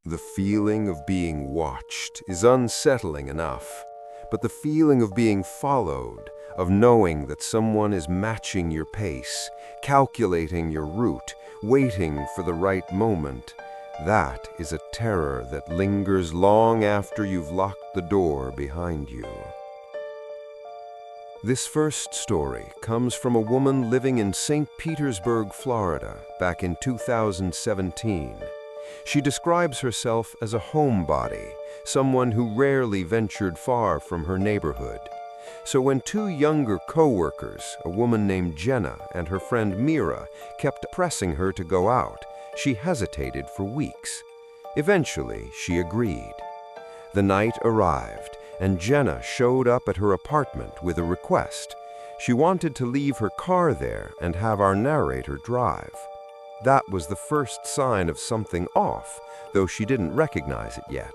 The feeling of being watched is unsettling enough, but the feeling of being followed, of knowing that someone is matching your pace, calculating your route, waiting for the right moment, that is a terror that lingers long after you've locked the door behind you. This first story comes from a woman living in St. Petersburg, Florida, back in 2017. She describes herself as a homebody, someone who rarely ventured far from her neighborhood. So when two younger coworkers, a woman named Jenna and her friend Mira, kept pressing her to go out, she hesitated for weeks. Eventually, she agreed. The night arrived, and Jenna showed up at her apartment with a request. She wanted to leave her car there and have our narrator drive. That was the first sign of something off, though she didn't recognize it yet.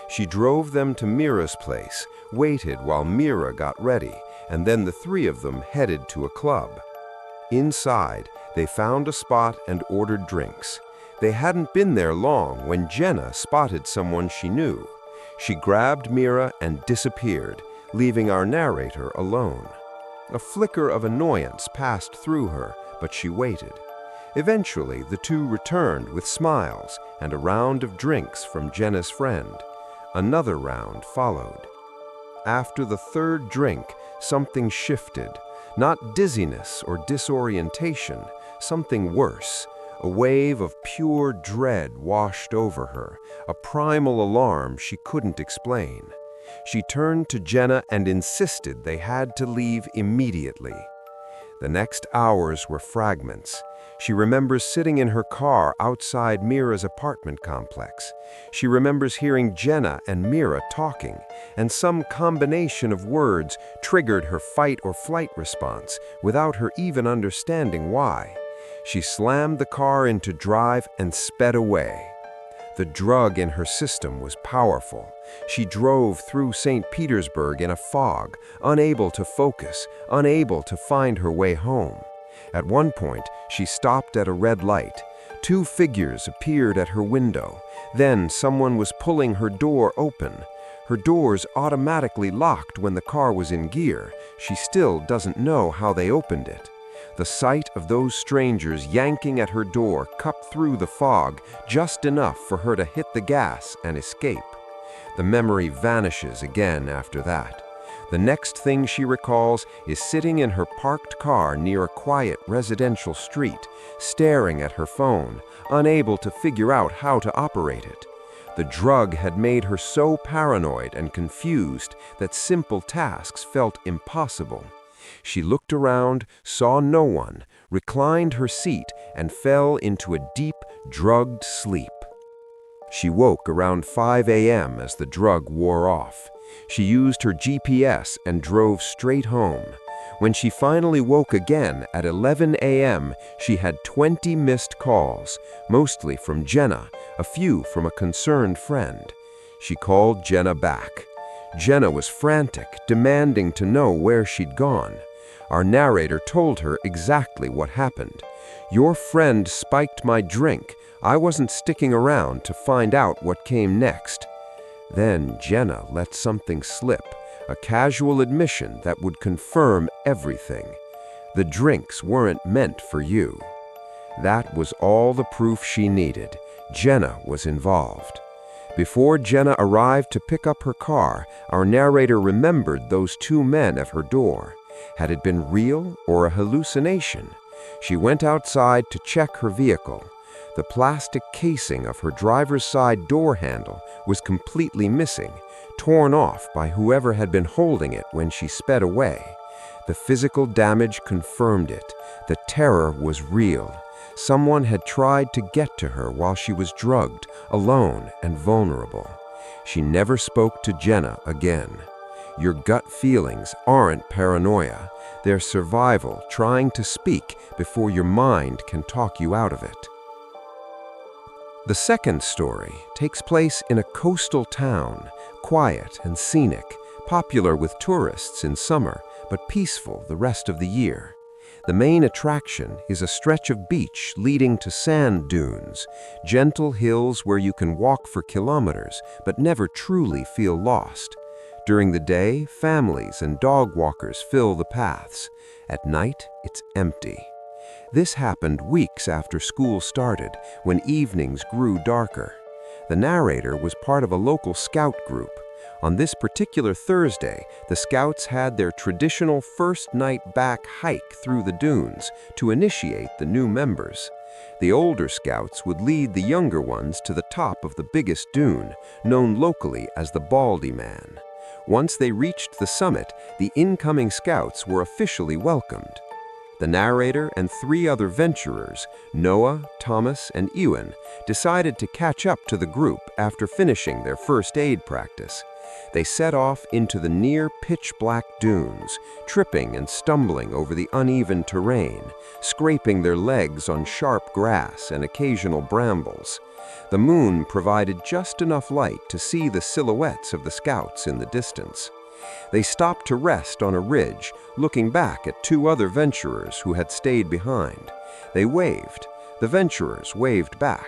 She drove them to Mira's place, waited while Mira got ready, and then the three of them headed to a club. Inside, they found a spot and ordered drinks. They hadn't been there long when Jenna spotted someone she knew. She grabbed Mira and disappeared, leaving our narrator alone. A flicker of annoyance passed through her, but she waited. Eventually, the two returned with smiles and a round of drinks from Jenna's friend. Another round followed. After the third drink, something shifted. Not dizziness or disorientation, something worse. A wave of pure dread washed over her, a primal alarm she couldn't explain. She turned to Jenna and insisted they had to leave immediately. The next hours were fragments. She remembers sitting in her car outside Mira's apartment complex. She remembers hearing Jenna and Mira talking, and some combination of words triggered her fight or flight response without her even understanding why. She slammed the car into drive and sped away. The drug in her system was powerful. She drove through St. Petersburg in a fog, unable to focus, unable to find her way home. At one point, she stopped at a red light. Two figures appeared at her window. Then someone was pulling her door open. Her doors automatically locked when the car was in gear. She still doesn't know how they opened it. The sight of those strangers yanking at her door cut through the fog just enough for her to hit the gas and escape. The memory vanishes again after that. The next thing she recalls is sitting in her parked car near a quiet residential street, staring at her phone, unable to figure out how to operate it. The drug had made her so paranoid and confused that simple tasks felt impossible. She looked around, saw no one, reclined her seat, and fell into a deep, drugged sleep. She woke around 5 a.m. as the drug wore off. She used her GPS and drove straight home. When she finally woke again at 11 a.m., she had 20 missed calls, mostly from Jenna, a few from a concerned friend. She called Jenna back. Jenna was frantic, demanding to know where she'd gone. Our narrator told her exactly what happened. "Your friend spiked my drink. I wasn't sticking around to find out what came next." Then Jenna let something slip, a casual admission that would confirm everything. The drinks weren't meant for you. That was all the proof she needed. Jenna was involved. Before Jenna arrived to pick up her car, our narrator remembered those two men at her door. Had it been real or a hallucination? She went outside to check her vehicle. The plastic casing of her driver's side door handle was completely missing, torn off by whoever had been holding it when she sped away. The physical damage confirmed it. The terror was real. Someone had tried to get to her while she was drugged, alone and vulnerable. She never spoke to Jenna again. Your gut feelings aren't paranoia. They're survival trying to speak before your mind can talk you out of it. The second story takes place in a coastal town, quiet and scenic, popular with tourists in summer, but peaceful the rest of the year. The main attraction is a stretch of beach leading to sand dunes, gentle hills where you can walk for kilometers but never truly feel lost. During the day, families and dog walkers fill the paths. At night, it's empty. This happened weeks after school started, when evenings grew darker. The narrator was part of a local scout group. On this particular Thursday, the scouts had their traditional first night back hike through the dunes to initiate the new members. The older scouts would lead the younger ones to the top of the biggest dune, known locally as the Baldy Man. Once they reached the summit, the incoming scouts were officially welcomed. The narrator and 3 other venturers, Noah, Thomas, and Ewan, decided to catch up to the group after finishing their first aid practice. They set off into the near pitch-black dunes, tripping and stumbling over the uneven terrain, scraping their legs on sharp grass and occasional brambles. The moon provided just enough light to see the silhouettes of the scouts in the distance. They stopped to rest on a ridge, looking back at 2 other venturers who had stayed behind. They waved. The venturers waved back.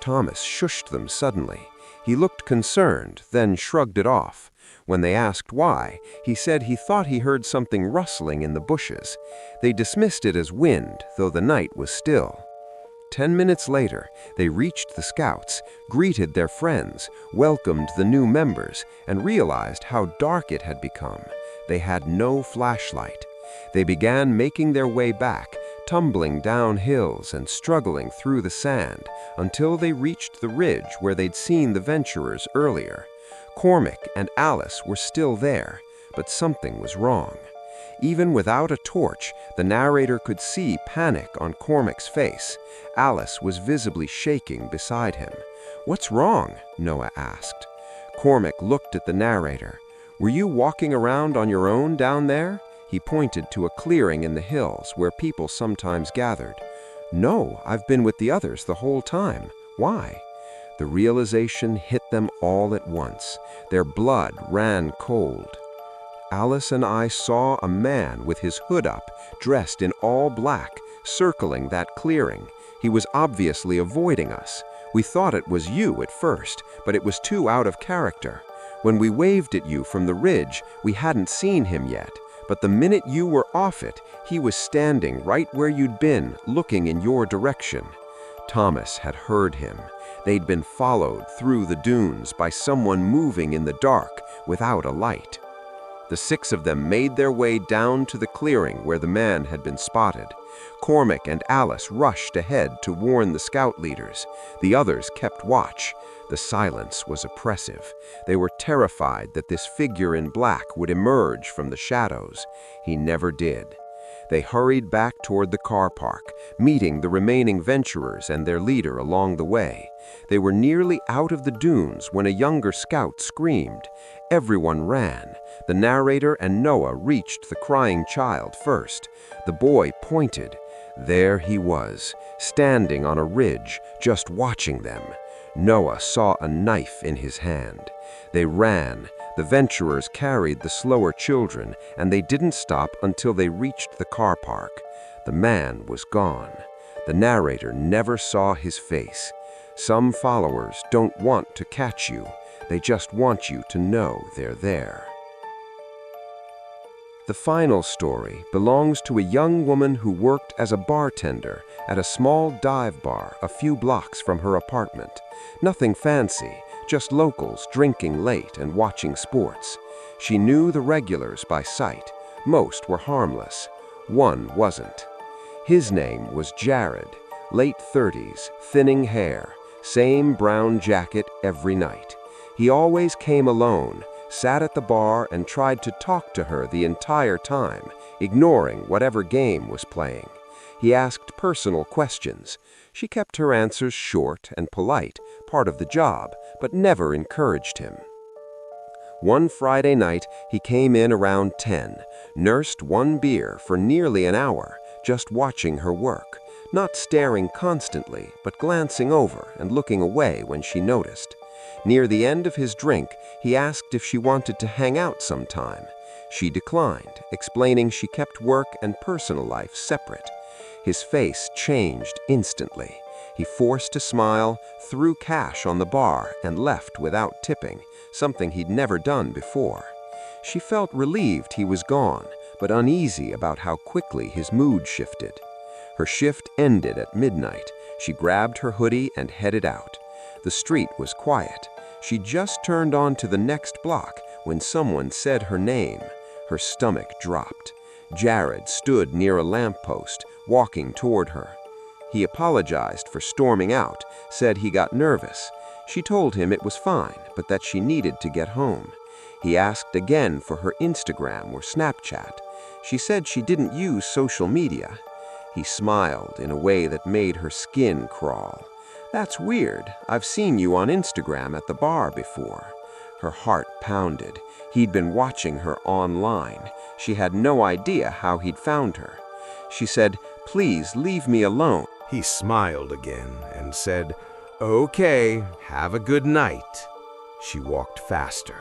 Thomas shushed them suddenly. He looked concerned, then shrugged it off. When they asked why, he said he thought he heard something rustling in the bushes. They dismissed it as wind, though the night was still. 10 minutes later, they reached the scouts, greeted their friends, welcomed the new members, and realized how dark it had become. They had no flashlight. They began making their way back, tumbling down hills and struggling through the sand, until they reached the ridge where they'd seen the venturers earlier. Cormac and Alice were still there, but something was wrong. Even without a torch, the narrator could see panic on Cormac's face. Alice was visibly shaking beside him. "What's wrong?" Noah asked. Cormac looked at the narrator. "Were you walking around on your own down there?" He pointed to a clearing in the hills where people sometimes gathered. "No, I've been with the others the whole time. Why?" The realization hit them all at once. Their blood ran cold. "Alice and I saw a man with his hood up, dressed in all black, circling that clearing. He was obviously avoiding us. We thought it was you at first, but it was too out of character. When we waved at you from the ridge, we hadn't seen him yet, but the minute you were off it, he was standing right where you'd been, looking in your direction." Thomas had heard him. They'd been followed through the dunes by someone moving in the dark without a light. The 6 of them made their way down to the clearing where the man had been spotted. Cormac and Alice rushed ahead to warn the scout leaders. The others kept watch. The silence was oppressive. They were terrified that this figure in black would emerge from the shadows. He never did. They hurried back toward the car park, meeting the remaining venturers and their leader along the way. They were nearly out of the dunes when a younger scout screamed. Everyone ran. The narrator and Noah reached the crying child first. The boy pointed. There he was, standing on a ridge, just watching them. Noah saw a knife in his hand. They ran. The venturers carried the slower children, and they didn't stop until they reached the car park. The man was gone. The narrator never saw his face. Some followers don't want to catch you. They just want you to know they're there. The final story belongs to a young woman who worked as a bartender at a small dive bar a few blocks from her apartment. Nothing fancy, just locals drinking late and watching sports. She knew the regulars by sight. Most were harmless. One wasn't. His name was Jared, late 30s, thinning hair, same brown jacket every night. He always came alone, sat at the bar and tried to talk to her the entire time, ignoring whatever game was playing. He asked personal questions. She kept her answers short and polite, part of the job, but never encouraged him. One Friday night, he came in around 10, nursed one beer for nearly an hour, just watching her work, not staring constantly, but glancing over and looking away when she noticed. Near the end of his drink, he asked if she wanted to hang out sometime. She declined, explaining she kept work and personal life separate. His face changed instantly. He forced a smile, threw cash on the bar, and left without tipping, something he'd never done before. She felt relieved he was gone, but uneasy about how quickly his mood shifted. Her shift ended at midnight. She grabbed her hoodie and headed out. The street was quiet. She just turned onto the next block when someone said her name. Her stomach dropped. Jared stood near a lamppost, walking toward her. He apologized for storming out, said he got nervous. She told him it was fine, but that she needed to get home. He asked again for her Instagram or Snapchat. She said she didn't use social media. He smiled in a way that made her skin crawl. "That's weird. I've seen you on Instagram at the bar before." Her heart pounded. He'd been watching her online. She had no idea how he'd found her. She said, "Please leave me alone." He smiled again and said, "Okay, have a good night." She walked faster.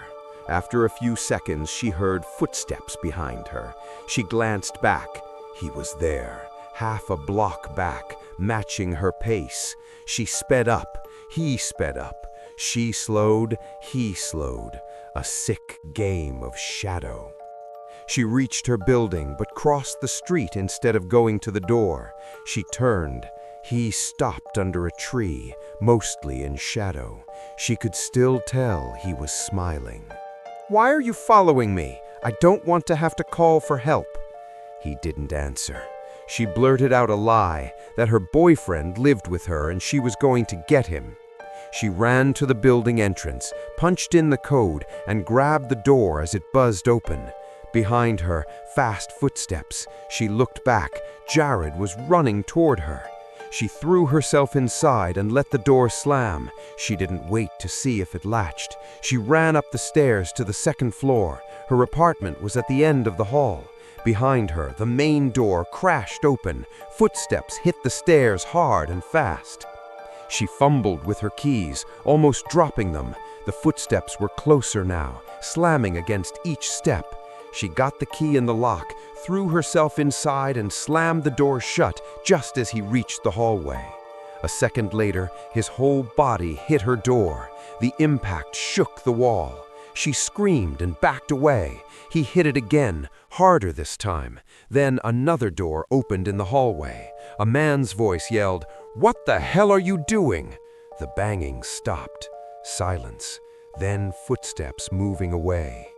After a few seconds, she heard footsteps behind her. She glanced back. He was there, half a block back, matching her pace. She sped up. He sped up. She slowed. He slowed. A sick game of shadow. She reached her building, but crossed the street instead of going to the door. She turned. He stopped under a tree, mostly in shadow. She could still tell he was smiling. "Why are you following me? I don't want to have to call for help." He didn't answer. She blurted out a lie, that her boyfriend lived with her and she was going to get him. She ran to the building entrance, punched in the code, and grabbed the door as it buzzed open. Behind her, fast footsteps. She looked back. Jared was running toward her. She threw herself inside and let the door slam. She didn't wait to see if it latched. She ran up the stairs to the second floor. Her apartment was at the end of the hall. Behind her, the main door crashed open. Footsteps hit the stairs hard and fast. She fumbled with her keys, almost dropping them. The footsteps were closer now, slamming against each step. She got the key in the lock, threw herself inside, and slammed the door shut just as he reached the hallway. A second later, his whole body hit her door. The impact shook the wall. She screamed and backed away. He hit it again, harder this time. Then another door opened in the hallway. A man's voice yelled, "What the hell are you doing?" The banging stopped. Silence. Then footsteps moving away.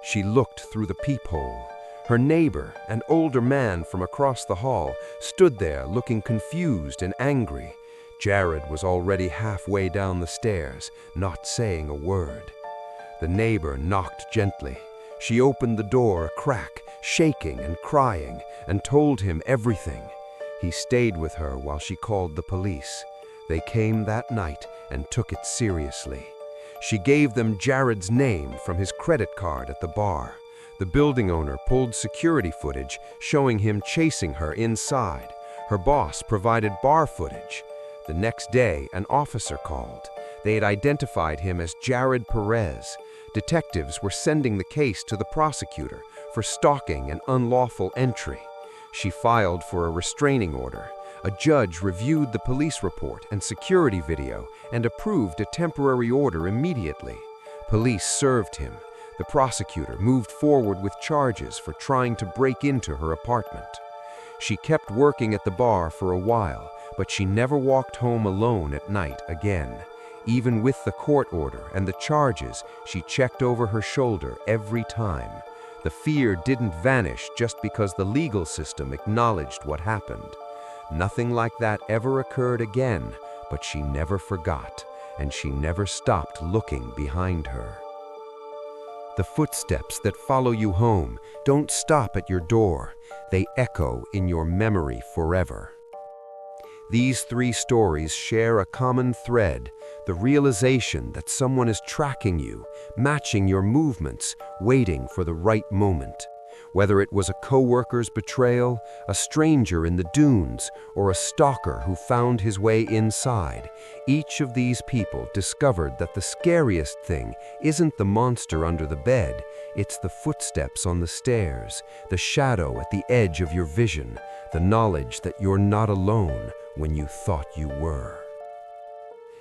She looked through the peephole. Her neighbor, an older man from across the hall, stood there looking confused and angry. Jared was already halfway down the stairs, not saying a word. The neighbor knocked gently. She opened the door a crack, shaking and crying, and told him everything. He stayed with her while she called the police. They came that night and took it seriously. She gave them Jared's name from his credit card at the bar. The building owner pulled security footage showing him chasing her inside. Her boss provided bar footage. The next day, an officer called. They had identified him as Jared Perez. Detectives were sending the case to the prosecutor for stalking and unlawful entry. She filed for a restraining order. A judge reviewed the police report and security video and approved a temporary order immediately. Police served him. The prosecutor moved forward with charges for trying to break into her apartment. She kept working at the bar for a while, but she never walked home alone at night again. Even with the court order and the charges, she checked over her shoulder every time. The fear didn't vanish just because the legal system acknowledged what happened. Nothing like that ever occurred again, but she never forgot, and she never stopped looking behind her. The footsteps that follow you home don't stop at your door. They echo in your memory forever. These three stories share a common thread, the realization that someone is tracking you, matching your movements, waiting for the right moment. Whether it was a coworker's betrayal, a stranger in the dunes, or a stalker who found his way inside, each of these people discovered that the scariest thing isn't the monster under the bed, it's the footsteps on the stairs, the shadow at the edge of your vision, the knowledge that you're not alone when you thought you were.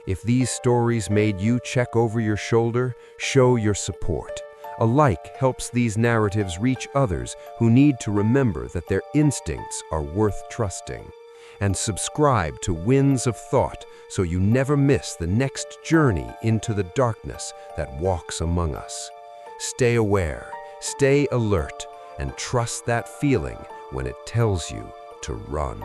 If these stories made you check over your shoulder, show your support. A like helps these narratives reach others who need to remember that their instincts are worth trusting. And subscribe to Winds of Thought so you never miss the next journey into the darkness that walks among us. Stay aware, stay alert, and trust that feeling when it tells you to run.